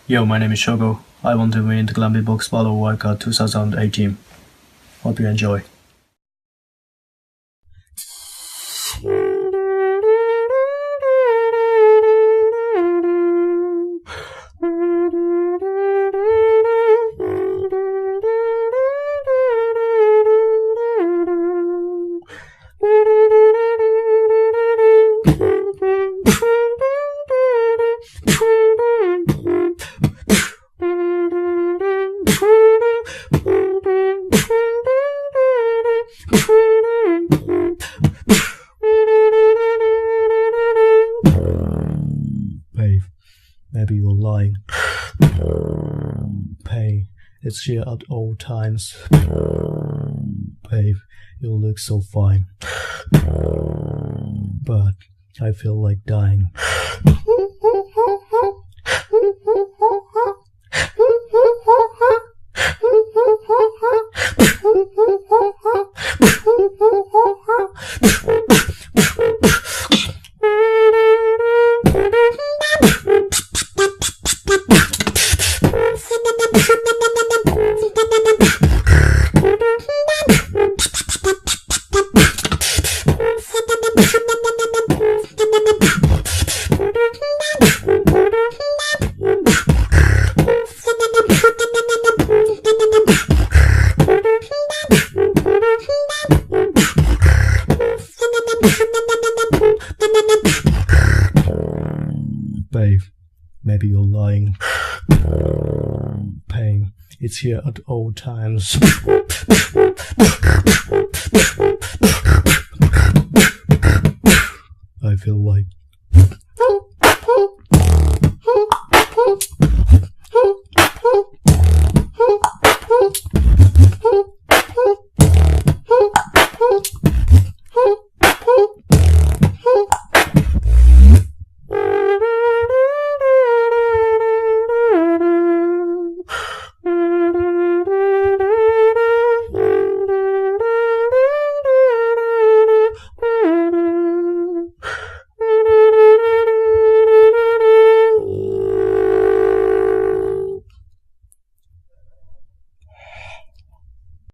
Yo, my name is Shogo. I want to win the Beatbox Battle Workout 2018. Hope you enjoy. Babe, maybe you're lying. Pain, it's here at all times. Babe, you look so fine. But I feel like dying. Babe, maybe you're lying. Pain, it's here at all times. I feel like